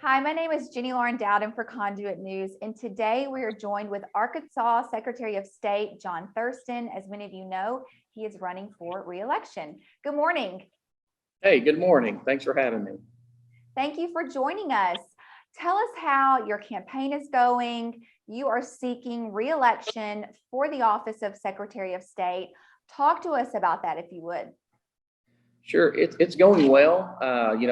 Hi, my name is Jenny Lauren Dowden for Conduit News, and today we are joined with Arkansas Secretary of State John Thurston. As many of you know, he is running for re-election. Good morning. Hey, good morning. Thanks for having me. Thank you for joining us. Tell us how your campaign is going. You are seeking re-election for the office of Secretary of State. Talk to us about that, if you would. Sure, it's going well.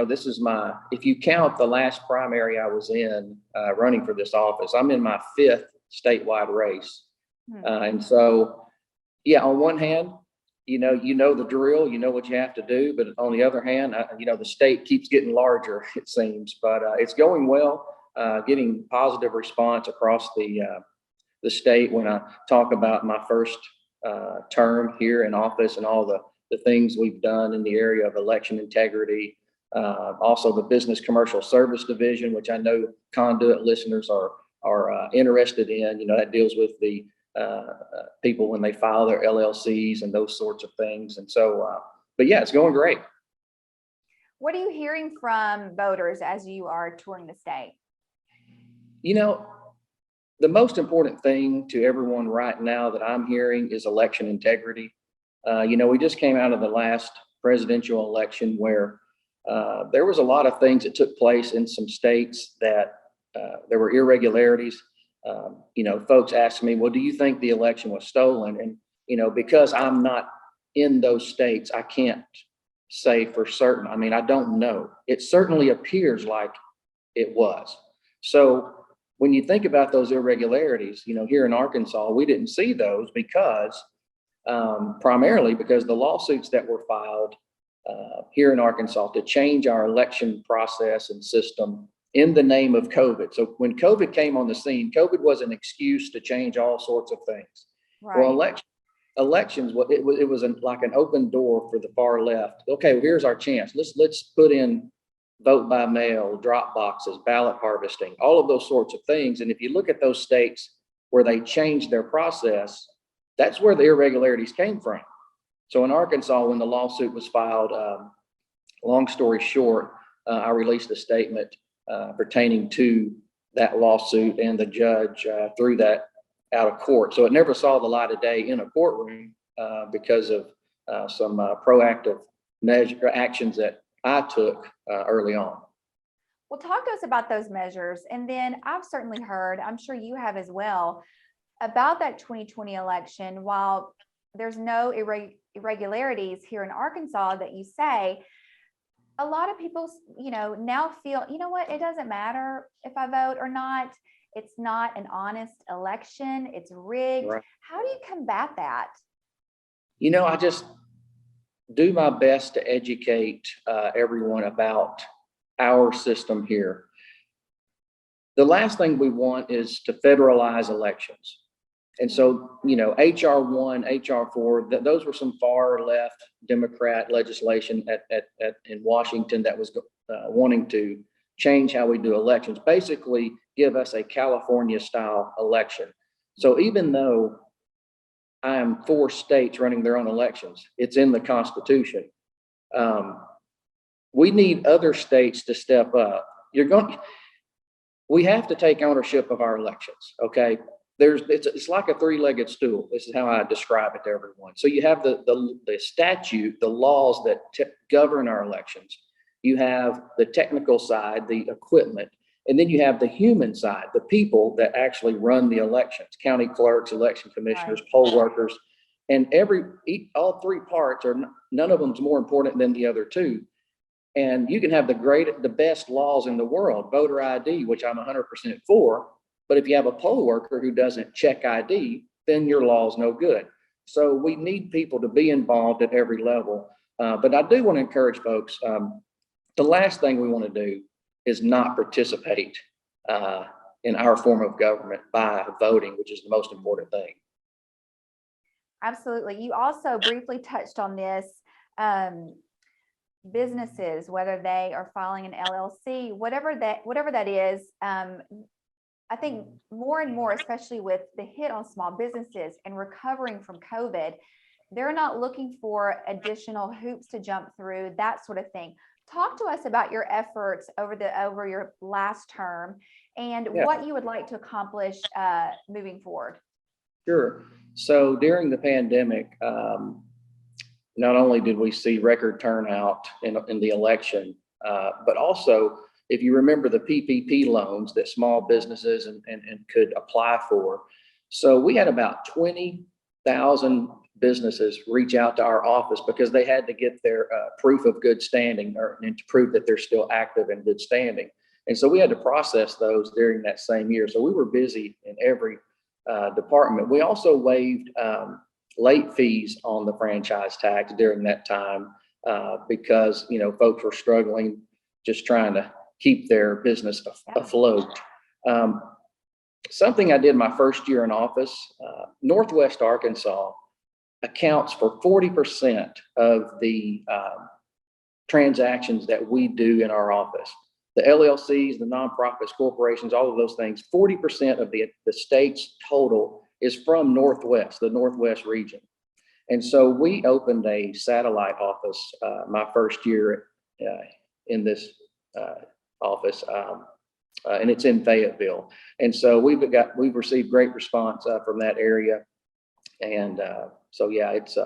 This is if you count the last primary I was in running for this office, I'm in my fifth statewide race. And so, yeah, on one hand, you know the drill, you know what you have to do. But on the other hand, the state keeps getting larger, it seems. But it's going well, getting positive response across the state when I talk about my first term here in office and all the things we've done in the area of election integrity. Also the business commercial service division, which I know Conduit listeners are interested in. That deals with the people when they file their LLCs and those sorts of things. And so, but yeah, it's going great. What are you hearing from voters as you are touring the state? The most important thing to everyone right now that I'm hearing is election integrity. We just came out of the last presidential election where there was a lot of things that took place in some states that there were irregularities. Folks asked me, well, do you think the election was stolen? And, because I'm not in those states, I can't say for certain. I mean, I don't know. It certainly appears like it was. So when you think about those irregularities, here in Arkansas, we didn't see those primarily because the lawsuits that were filed here in Arkansas to change our election process and system in the name of COVID. So when COVID came on the scene, COVID was an excuse to change all sorts of things. Right. Well, elections, it was like an open door for the far left. Okay, well, here's our chance. Let's put in vote by mail, drop boxes, ballot harvesting, all of those sorts of things. And if you look at those states where they changed their process, that's where the irregularities came from. So in Arkansas, when the lawsuit was filed, long story short, I released a statement pertaining to that lawsuit, and the judge threw that out of court. So it never saw the light of day in a courtroom because of some proactive actions that I took early on. Well, talk to us about those measures. And then I've certainly heard, I'm sure you have as well, about that 2020 election. While there's no irregularities here in Arkansas that you say, a lot of people, now feel, what, it doesn't matter if I vote or not. It's not an honest election. It's rigged. Right. How do you combat that? I just do my best to educate everyone about our system here. The last thing we want is to federalize elections. And so, HR 1, HR 4, those were some far left Democrat legislation in Washington that was wanting to change how we do elections, basically give us a California style election. So even though I am for states running their own elections, it's in the Constitution. We need other states to step up. We have to take ownership of our elections. Okay. It's like a three-legged stool. This is how I describe it to everyone. So you have the statute, the laws that govern our elections. You have the technical side, the equipment, and then you have the human side, the people that actually run the elections: county clerks, election commissioners, right, poll workers, and all three parts are none of them's more important than the other two. And you can have the best laws in the world, voter ID, which I'm 100% for. But if you have a poll worker who doesn't check ID, then your law is no good. So we need people to be involved at every level. But I do want to encourage folks, the last thing we want to do is not participate in our form of government by voting, which is the most important thing. Absolutely. You also briefly touched on this. Businesses, whether they are filing an LLC, whatever that is, I think more and more, especially with the hit on small businesses and recovering from COVID, they're not looking for additional hoops to jump through, that sort of thing. talk to us about your efforts over your last term and Yeah. what you would like to accomplish moving forward. Sure. So during the pandemic, not only did we see record turnout in the election, but also, if you remember the PPP loans that small businesses and could apply for. So we had about 20,000 businesses reach out to our office because they had to get their proof of good standing and to prove that they're still active in good standing. And so we had to process those during that same year. So we were busy in every department. We also waived late fees on the franchise tax during that time because, folks were struggling, just trying to keep their business afloat. Something I did my first year in office, Northwest Arkansas accounts for 40% of the transactions that we do in our office. The LLCs, the nonprofits, corporations, all of those things, 40% of the state's total is from Northwest, the Northwest region. And so we opened a satellite office my first year in this office, and it's in Fayetteville. And so we've received great response from that area. And so, yeah, it's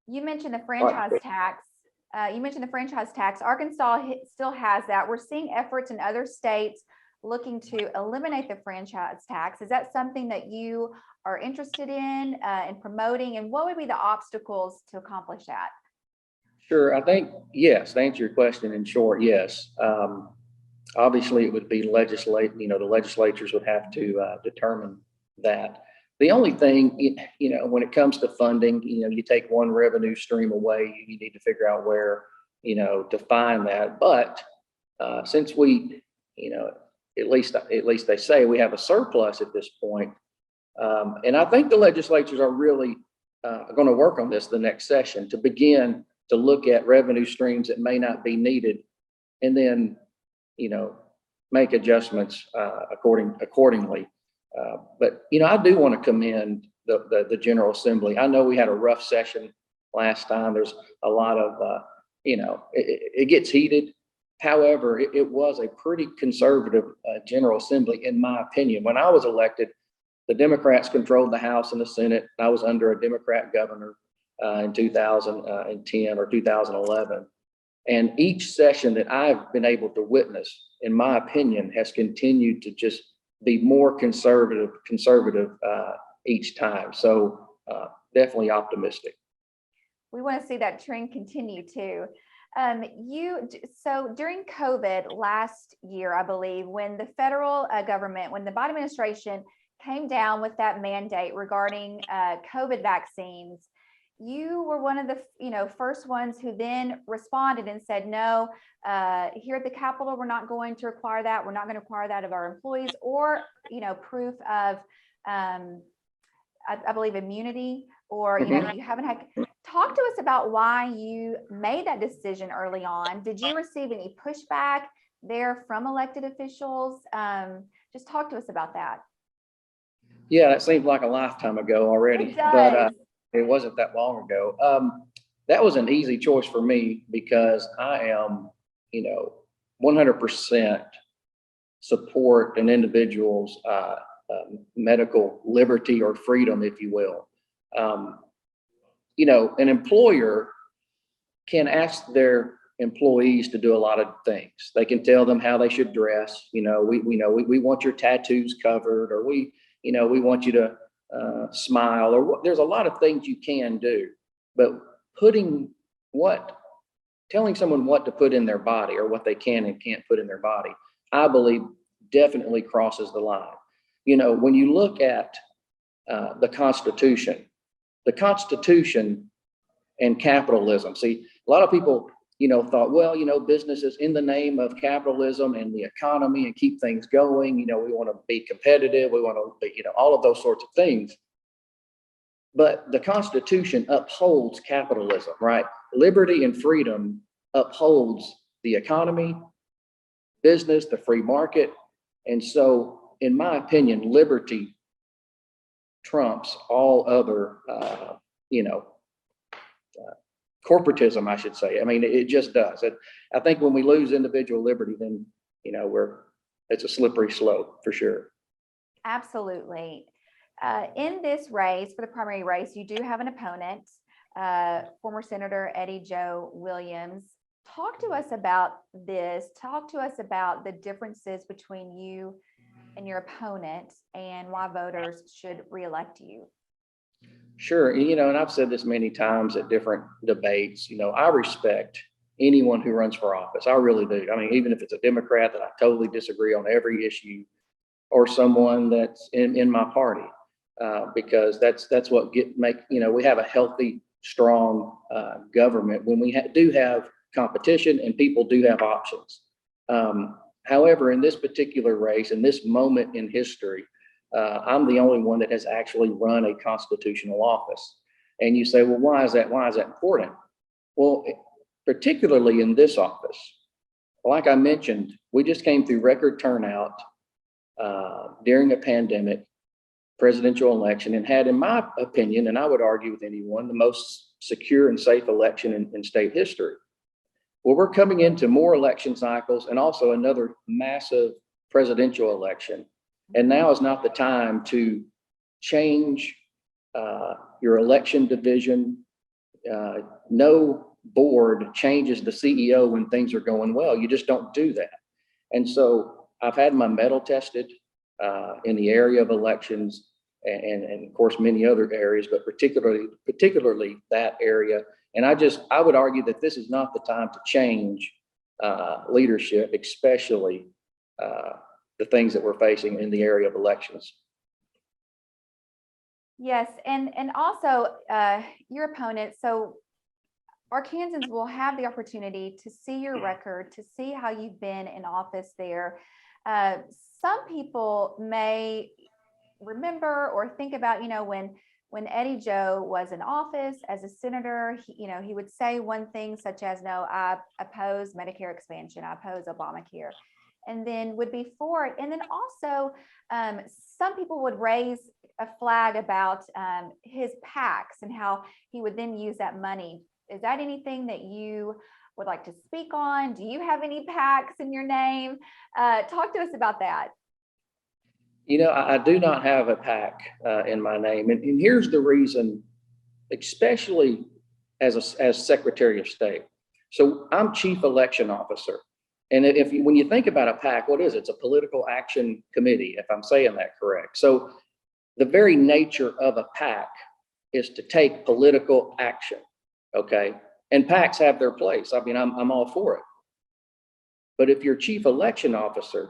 You mentioned the franchise tax. Arkansas still has that. We're seeing efforts in other states looking to eliminate the franchise tax. Is that something that you are interested in promoting? And what would be the obstacles to accomplish that? Sure. I think, yes, to answer your question in short, yes. Obviously, it would be the legislatures would have to determine that. The only thing, when it comes to funding, you take one revenue stream away, you need to figure out where, to find that. But since we, at least they say we have a surplus at this point, and I think the legislatures are really going to work on this the next session to begin to look at revenue streams that may not be needed, and then, make adjustments accordingly. But I do want to commend the General Assembly. I know we had a rough session last time. There's a lot of, it gets heated. However, it was a pretty conservative General Assembly, in my opinion. When I was elected, the Democrats controlled the House and the Senate. I was under a Democrat governor in 2010 or 2011. And each session that I've been able to witness, in my opinion, has continued to just be more conservative each time. So definitely optimistic. We want to see that trend continue too. So during COVID last year, I believe, when the federal government, when the Biden administration came down with that mandate regarding COVID vaccines, you were one of the first ones who then responded and said, no, here at the Capitol, we're not going to require that. We're not going to require that of our employees or, proof of, I believe, immunity, or, you haven't had. Talk to us about why you made that decision early on. Did you receive any pushback there from elected officials? Just talk to us about that. Yeah, it seems like a lifetime ago already, but it wasn't that long ago. That was an easy choice for me because I am, 100% support an individual's medical liberty or freedom, if you will. An employer can ask their employees to do a lot of things. They can tell them how they should dress. We want your tattoos covered, or we want you to smile, or there's a lot of things you can do, but telling someone what to put in their body or what they can and can't put in their body, I believe definitely crosses the line. When you look at the Constitution and capitalism, see, a lot of people, thought, well, businesses in the name of capitalism and the economy and keep things going, we want to be competitive. We want to be, all of those sorts of things. But the Constitution upholds capitalism, right? Liberty and freedom upholds the economy, business, the free market. And so, in my opinion, liberty trumps all other, corporatism, I should say. I mean, it just does. I think when we lose individual liberty, then, it's a slippery slope for sure. Absolutely. In this race, for the primary race, you do have an opponent, former Senator Eddie Joe Williams. Talk to us about this. Talk to us about the differences between you and your opponent and why voters should reelect you. Sure. And I've said this many times at different debates, I respect anyone who runs for office. I really do. I mean, even if it's a Democrat that I totally disagree on every issue, or someone that's in my party, because that's what we have a healthy, strong government when we do have competition and people do have options. However, in this particular race, in this moment in history, I'm the only one that has actually run a constitutional office. And you say, well, why is that? Why is that important? Well, particularly in this office, like I mentioned, we just came through record turnout during a pandemic presidential election, and had, in my opinion, and I would argue with anyone, the most secure and safe election in state history. Well, we're coming into more election cycles and also another massive presidential election. And now is not the time to change your election division. No board changes the CEO when things are going well. You just don't do that. And so I've had my mettle tested in the area of elections and of course many other areas, but particularly that area. And I would argue that this is not the time to change leadership, especially the things that we're facing in the area of elections. Yes, and also your opponent. So Arkansans will have the opportunity to see your record, to see how you've been in office there. Some people may remember or think about, when Eddie Joe was in office as a senator, he would say one thing such as, no, I oppose Medicare expansion, I oppose Obamacare, and then would be for it. And then also some people would raise a flag about his PACs and how he would then use that money. Is that anything that you would like to speak on? Do you have any PACs in your name? Talk to us about that. I do not have a PAC in my name. And here's the reason, especially as Secretary of State. So I'm Chief Election Officer. And when you think about a PAC, what is it? It's a political action committee, if I'm saying that correct. So the very nature of a PAC is to take political action, okay? And PACs have their place. I mean, I'm all for it. But if you're Chief Election Officer,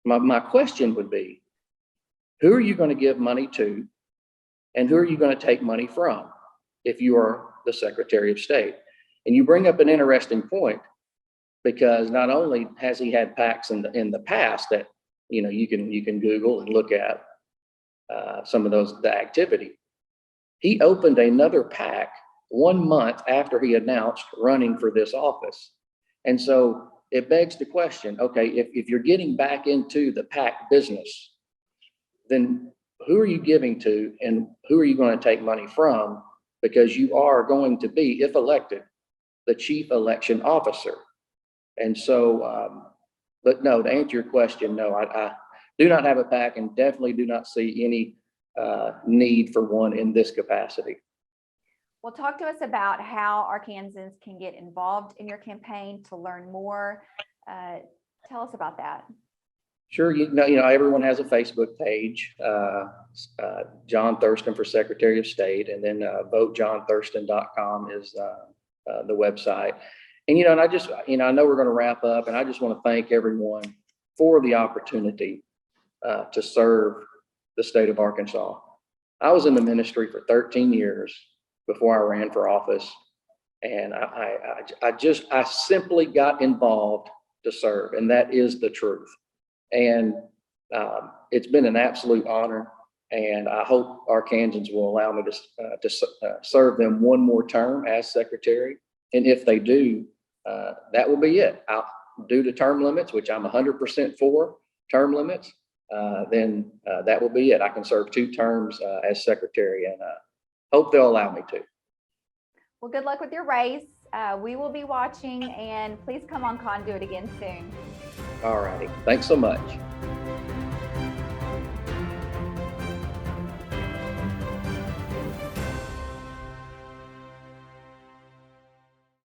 my question would be, who are you going to give money to, and who are you going to take money from if you are the Secretary of State? And you bring up an interesting point, because not only has he had PACs in the past that you can Google and look at some of the activity. He opened another PAC 1 month after he announced running for this office, and so it begs the question: okay, if you're getting back into the PAC business, then who are you giving to, and who are you going to take money from? Because you are going to be, if elected, the Chief Election Officer. And so, but no, to answer your question, no, I do not have a PAC, and definitely do not see any need for one in this capacity. Well, talk to us about how Arkansans can get involved in your campaign to learn more. Tell us about that. Sure. Everyone has a Facebook page, John Thurston for Secretary of State, and then votejohnthurston.com is the website. And, and I know we're going to wrap up, and I just want to thank everyone for the opportunity to serve the state of Arkansas. I was in the ministry for 13 years before I ran for office, and I simply got involved to serve, and that is the truth. And it's been an absolute honor, and I hope Arkansans will allow me to serve them one more term as secretary. And if they do, that will be it. Due to term limits, which I'm 100% for term limits, then that will be it. I can serve 2 terms as secretary, and hope they'll allow me to. Well, good luck with your race. We will be watching, and please come on Conduit again soon. All righty. Thanks so much.